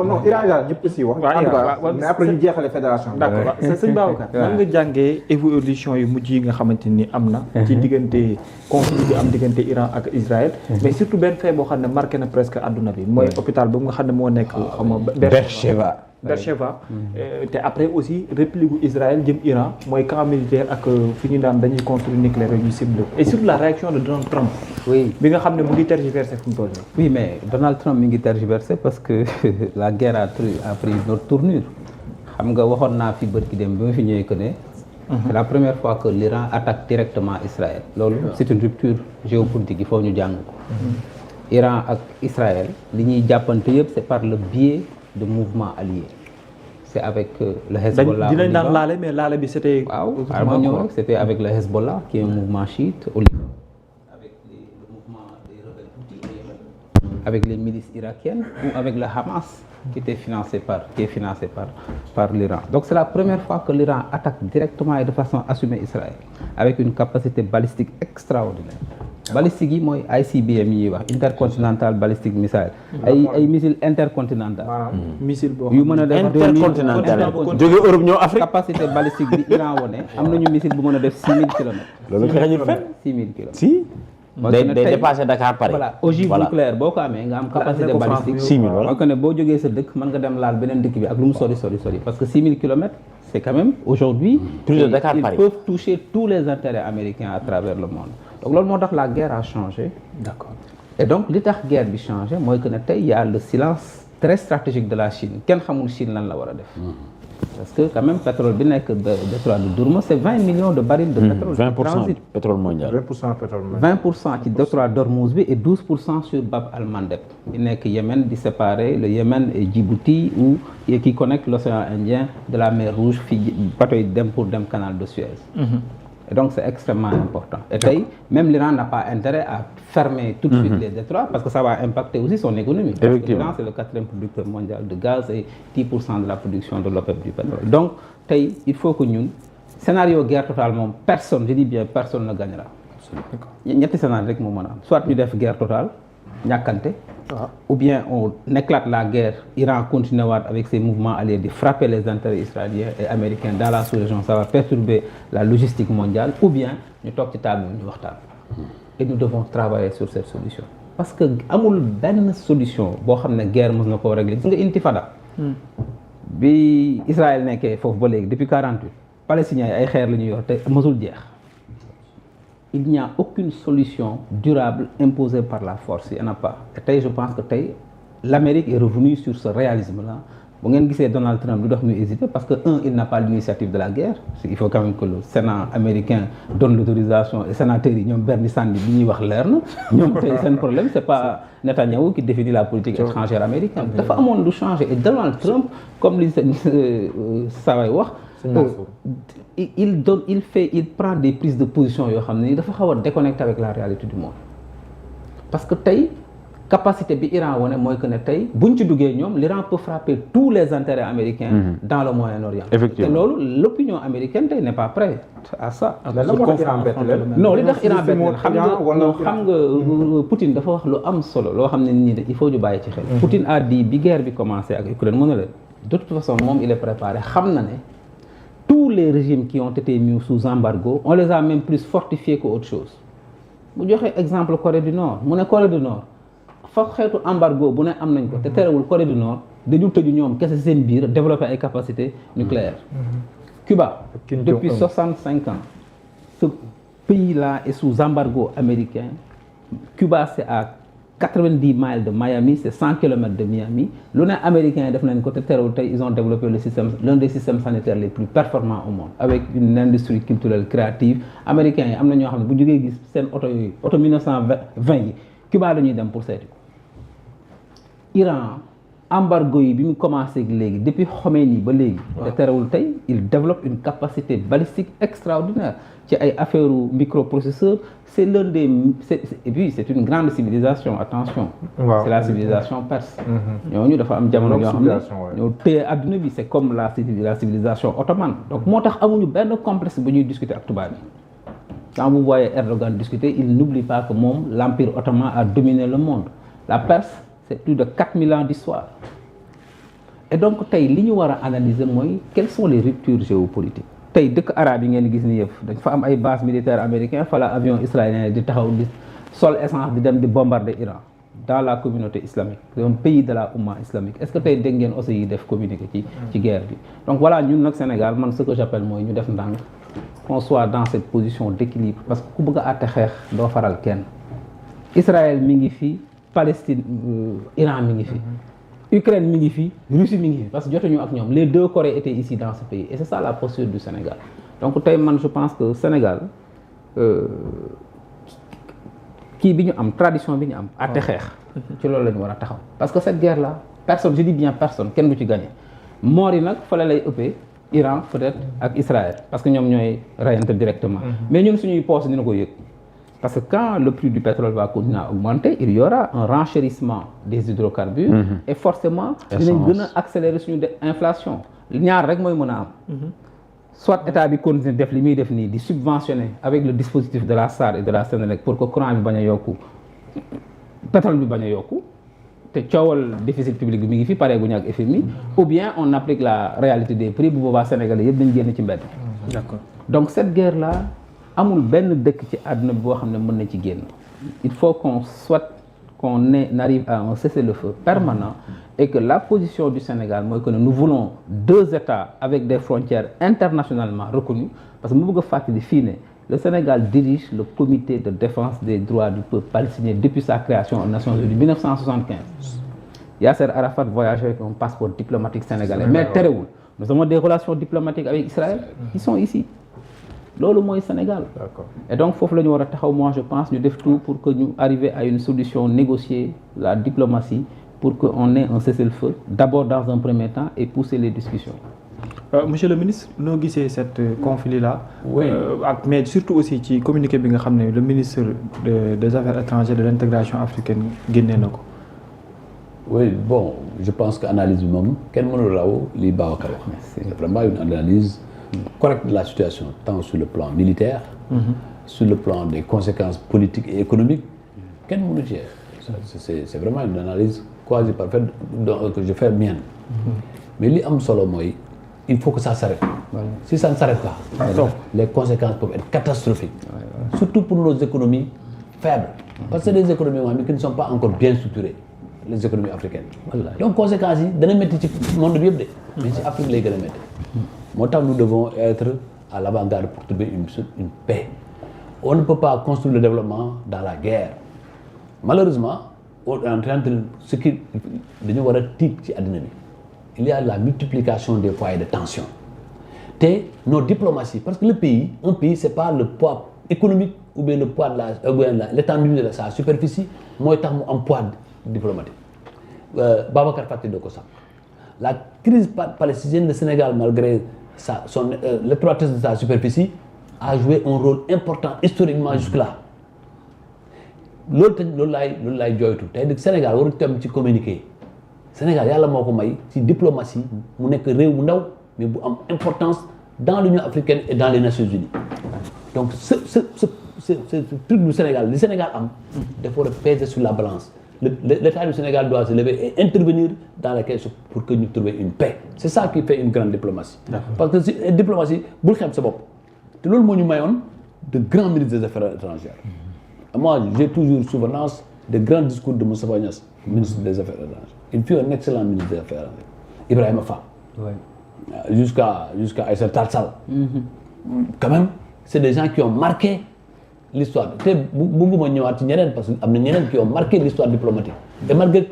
non Iran daal ñëpp si wax. en tout cas mais après ñu jeexale fédération. d'accord sëñ Babacar. nan nga jàngee évolution yu mujj yi nga xamante ni am na. ci diggante conflit bi am diggante Iran ak Israël. mais surtout benn fait boo xam ne marqué na presque adduna bi. mooy hôpital boobu nga xam ne moo nekk. xam nga Beersheba. te après aussi réplique gu Israël jëm Iran mooy camp militaire ak fi ñu daan dañuy construire nucléaire ñu ciblé et surtout la réaction de Donald Trump. oui bi nga xam ne mu ngi tergiversé fu mu toll nii. oui mais Donald Trump mi ngi tergiversé parce que la guerre a pris notre tournure xam nga waxoon naa fi bërki dem bi ma fi ñëwee que ne. c'est la première fois que l'Iran attaque directement Israël. loolu c'est une rupture géopolitique il faut ñu jàng ko. Iran ak Israël li ñuy jàppante yëpp c'est par le biais de mouvements alliés. c'est avec le Hezbollah. dinañ daan laale mais laale bi c'était. waaw ma ñëw rek c'était avec le Hezbollah qui est un mouvement chiite au Liban. avec le mouvement des rebelles houthis au Yémen. avec les milices irakiennes ou avec le Hamas qui est financé par l'Iran. Donc c'est la première fois que l'Iran attaque directement et de façon assumée Israël avec une capacité balistique extraordinaire. balistique yi mooy ICBM yi ñuy wax intercontinental ballistic missile ay missile intercontinental missile boo yu mën a def intercontinental jóge Europe ñëw Afrique. capacité balistique bi Iran wone am nañu missile bu mën a def 6000 kilomètres. loolu xëy 6000 kilomètres. si. day dépassé Dakar Paris. voilà ogive nucléaire boo ko amee nga am capacité balistique. 6000 voilà mooy que ne boo jógee sa dëkk mën nga dem laal beneen dëkk bi ak lu mu sori parce que 6000 kilomètres c'est quand même aujourd'hui plus de Dakar Paris. ils peuvent toucher tous les intérêts américains à travers le monde. donc loolu moo tax la guerre a changé. d'accord et donc li tax guerre bi changé mooy que ne tey y a le silence très stratégique de la Chine kenn xamul Chine lan la war a def. parce que quand même pétrole bi nekk détroit de Dormuz c'est 20 millions de barils de pétrole. 20% pétrole mondial. 20% pétrole mondial. 20% ci détroit d'Ormuz bi et 12% sur Bab al-Mandeb bi nekk Yémen di séparer le Yémen et Djibouti ou qui connecte l'océan Indien de la mer Rouge fii bateau yi dem pour dem canal de Suez. Et donc c'est extrêmement important. Et tey même l'Iran n'a pas intérêt à fermer tout de suite les détroits parce que ça va impacter aussi son économie. Parce que l'Iran c'est le 4e producteur mondial de gaz et 10% de la production de l'OPEP du pétrole. Donc tey il faut que ñun scénario guerre totale moom personne je dis bien personne ne gagnera. ñetti scénario rek moo mën a am soit ñu def guerre totale ñàkkante. ou bien on éclate la guerre Iran continue waat avec ses mouvements alliés de frapper les intérêts israéliens et américains dans la sous-région ça va perturber la logistique mondiale ou bien ñu toog ci table bi ñu waxtaan et nous devons travailler sur cette solution parce que amul benn solution boo xam ne guerre mës na koo régler gis nga intifada bi Israël nekkee foofu ba léegi depuis 48 palestiniens yi ay xeer la ñuy yor te mësul jeex il n'y a aucune solution durable imposée par la force il y en a pas et tey je pense que tey l'Amérique est revenue sur ce réalisme-là bu ngeen gisee Donald Trump lu dox muy hésiter parce que il n'a pas l'initiative de la guerre il faut quand même que le Sénat américain donne l'autorisation et sénateurs yi ñoom Bernie Sanders bi ñuy wax leer na ñoom tey seen problème c'est pas Netanyahu qui définit la politique étrangère américaine dafa amoon lu changer et Donald Trump comme li saway wax il prend des prises de position yoo xam ne dafa xaw a déconnecté avec la réalité du monde parce que tey capacité bi Iran wane mooy que ne tey buñ ci duggee ñoom l'Iran peut frapper tous les intérêts américains dans le Moyen-Orient effectivement te loolu l'opinion américaine tey n'est pas prête à ça non li tax Iran bett xam nga Poutine dafa wax lu am solo loo xam ne nit ñi il faut ñu bàyyi ci xel Poutine a dit bi guerre bi commencé ak Ukraine mën na leen de toute façon moom il est préparé xam na ne tous les régimes qui ont été mis sous embargo on les a même plus fortifiés qu'autre chose mu joxe exemple Corée du Nord mu ne Corée du Nord fa xeetu embargo bu ne am nañ ko te terewul Corée du Nord dañu tëju ñoom kese seen biir développer ay capacités nucléaires. Cuba depuis 65 ans ce pays-là est sous embargo américain Cuba c'est à 90 miles de Miami c'est 100 kilomètres de Miami lu ne américains yi def nañ ko te terewul tey ils ont développé l'un des systèmes sanitaires les plus performants au monde avec une industrie culturelle créative américains yi am na ñoo xam ne bu jógee gis seen oto yooyu oto 1920 yi Cuba la ñuy dem pour seeti ko Iran embargo yi bi mu commencé léegi depuis Khomeini ba léegi te terewul tey il développe une capacité balistique extraordinaire ci ay affaire microprocesseurs c'est l'un des et puis c'est une grande civilisation attention c'est la civilisation perse ñooñu dafa am jamono yoo xam ne ñoo téye adduna bi c'est comme la civilisation ottomane donc moo tax amuñu benn complexe bu ñuy discuter ak tubaab yi quand vous voyez Erdogan discuter il n'oublie pas que moom l'empire ottoman a dominé le monde la Perse c'est plus de 4000 ans d'histoire et donc tey li ñu war a analyser mooy quelles sont les ruptures géopolitiques tey dëkk arabe yi ngeen gis ni yëpp dañ fa am ay bases militaires américains fa la avion israélien di taxaw di sol essence di dem di bombarder Iran dans la communauté islamique c'est un pays de la Oumma islamique est-ce que tey dégg ngeen aussi yi def communiqué ci guerre bi donc voilà ñun nag Sénégal man ce que j'appelle mooy ñu def ndànk qu'on soit dans cette position d'équilibre parce que ku bëgg a àtte xeex doo faral kenn Israël mi ngi fi Palestine Iran mi ngi fi Ukraine mi ngi fi Russie mi ngi fi parce que jotuñu ak ñoom les deux Corées étaient ici dans ce pays et c'est ça la posture du Sénégal donc tey man je pense que Sénégal kii bi ñu am tradition bi ñu am àtte xeex ci loolu la ñu war a taxaw parce que cette guerre là personne je dis bien personne kenn du ci gagné moor yi nag fële lay ëppee Iran peut-être ak Israël parce que ñoom ñooy reyante directement mais ñun suñuy poche dina ko yëg parce que quand le prix du pétrole va continuer à augmenter il y aura un renchérissement des hydrocarbures et forcément dinañ gën a accélérer suñu inflation ñaar rek mooy mën a am soit état bi continuer def li muy def nii di subventionner avec le dispositif de la SAR et de la Sénélec pour que courant bi bañ a yokku pétrole bi bañ a yokku te coowal déficit public bi mi ngi fi pare gu ñu ak FMI ou bien on applique la réalité des prix bu boobaa Sénégalais yëpp dañ génn ci mbedd. D'accord. Donc cette guerre là amul benn dëkk ci àdduna bi boo xam ne mën na ci génn il faut qu'on arrive à un cessez-le-feu permanent et que la position du Sénégal mooy que nous voulons 2 États avec des frontières internationalement reconnues parce que mu bëgg a fàttali fii ne le Sénégal dirige le comité de défense des droits du peuple palestinien depuis sa création aux Nations Unies 1975 Yasser Arafat voyageait avec un passeport diplomatique sénégalais mais terewul nous avons des relations diplomatiques avec Israël qui sont ici loolu mooy Sénégal. D'accord. Et donc foofu la ñu war a taxaw moi je pense ñu def tout pour que ñu arriver à une solution négocier la diplomatie pour que on ait un cessez-le-feu d'abord dans un premier temps et pousser les discussions. Monsieur le ministre noo gisee cette conflit là. Oui. Mais surtout aussi ci communiqué bi nga xam ne le ministre des affaires étrangères de l'intégration africaine génnee na ko. Oui, bon, je pense que analyse bi moom kenn mënul raw li Babacar wax. C'est vraiment une analyse correcte de la situation tant sur le plan militaire, sur le plan des conséquences politiques et économiques. Kenn mënu ci c'est vraiment une analyse quasi parfaite que je fais mienne. Mais li am solo mooy il faut que ça s'arrête. Voilà. Si ça ne s'arrête pas, les conséquences peuvent être catastrophiques. Surtout pour nos économies faibles. Parce que des économies qui ne sont pas encore bien structurées, les économies africaines. Voilà. Donc conséquences yi dana métti ci monde bi yëpp de. Mais ci Afrique lay gën a métti. Moo tax nous devons être à l'avant-garde pour trouver une paix. On ne peut pas construire le développement dans la guerre. Malheureusement, on est en train de ce qui dañu war a tiit ci àddina bi. Il y a la multiplication des foyers de tension. Et nos diplomaties, parce que un pays, c'est pas le poids économique ou bien le poids de l'étendue de sa superficie, moi, il y a un poids diplomatique. Babacar Faty de Kossa. La crise palestinienne du Sénégal, malgré l'étroitesse de sa superficie, a joué un rôle important historiquement jusque-là. Loolu laay jooytu tey nag Sénégal waru tam ci communiquer. Sénégal yàlla moo ko may ci diplomatie mu nekk réew mu ndaw mais bu am importance dans l'Union africaine et dans les Nations Unies donc ce truc du Sénégal li Sénégal am dafa war a peser sur la balance l'État du Sénégal doit se lever et intervenir dans la question pour que ñu trouver une paix c'est ça qui fait une grande diplomatie. Parce que si diplomatie bul xeeb sa bopp te loolu moo ñu mayoon de grands ministres des affaires étrangères. Moi j'ai toujours souvenance des grands discours de Moustapha Niasse ministre des affaires étrangères. Il fut un excellent ministre des Affaires étrangères. Ibrahima Fall. Oui. Jusqu'à Aïssata Tall Sall. Quand même, c'est des gens qui ont marqué l'histoire. Te bëgguma ñëwaat ci ñeneen parce que am na ñeneen qui ont marqué l'histoire diplomatique. Et malgré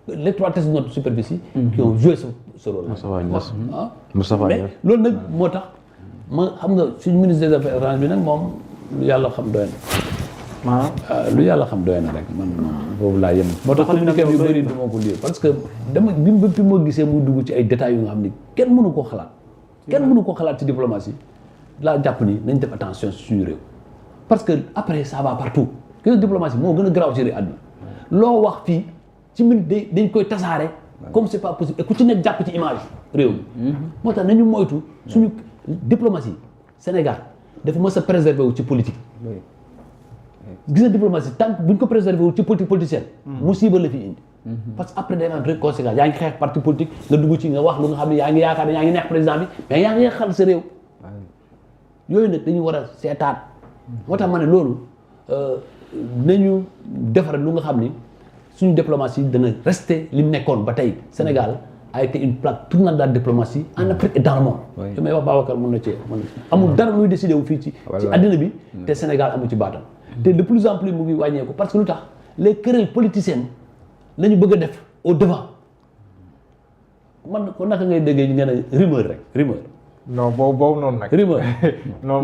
l'étroitesse de notre superficie. Qui ont joué ce rôle. Moustapha Niasse. Mais loolu nag moo tax ma xam nga suñu ministre des Affaires étrangères bi nag moom lu yàlla xam doy na. lu yàlla xam doy na rek man boobu laa yem. moo tax communiqué yu bëri du ma ko lire parce que dama bi ma gisee muy dugg ci ay détails yu nga xam ni kenn mënu koo xalaat. kenn mënu koo xalaat ci diplomatie laa jàpp ni nañ def attention suñu réew. parce que après ça va partout que diplomatie moo gën a garaaw ci réew àdduna loo wax fii ci minute dañ koy tasaare comme c'est pas possible et ku ci nekk jàpp ci image réew mi. moo tax nañu moytu suñu diplomatie Sénégal dafa mës a préserver wu ci politique. gis nga diplomatie tant que bu ñu ko préserver wu ci politique politicienne. musiba la fi indi. parce que après day am rek conséquence yaa ngi xeex parti politique nga dugg ci nga wax lu nga xam ne yaa ngi yaakaar ne yaa ngi neex président bi mais yaa ngi xal sa réew yooyu nag dañu war a seetaat moo tax ma ne loolu nañu defar lu nga xam ni suñu diplomatie dana rester li mu nekkoon ba tey Sénégal a été une plaque tournante de la diplomatie en Afrique et dans le monde. li may wax Babacar mën na cee amul dara luy décidé wu fii ci àddina bi te Sénégal amu ci baatam te de plus en plus mu ngi wàññeeku parce que lu tax les querelles politiciennes la ñu bëgg a def au devant man ko naka ngay déggee ñu ngeen a rumeur rek rumeur non boobu noonu nag rumeur non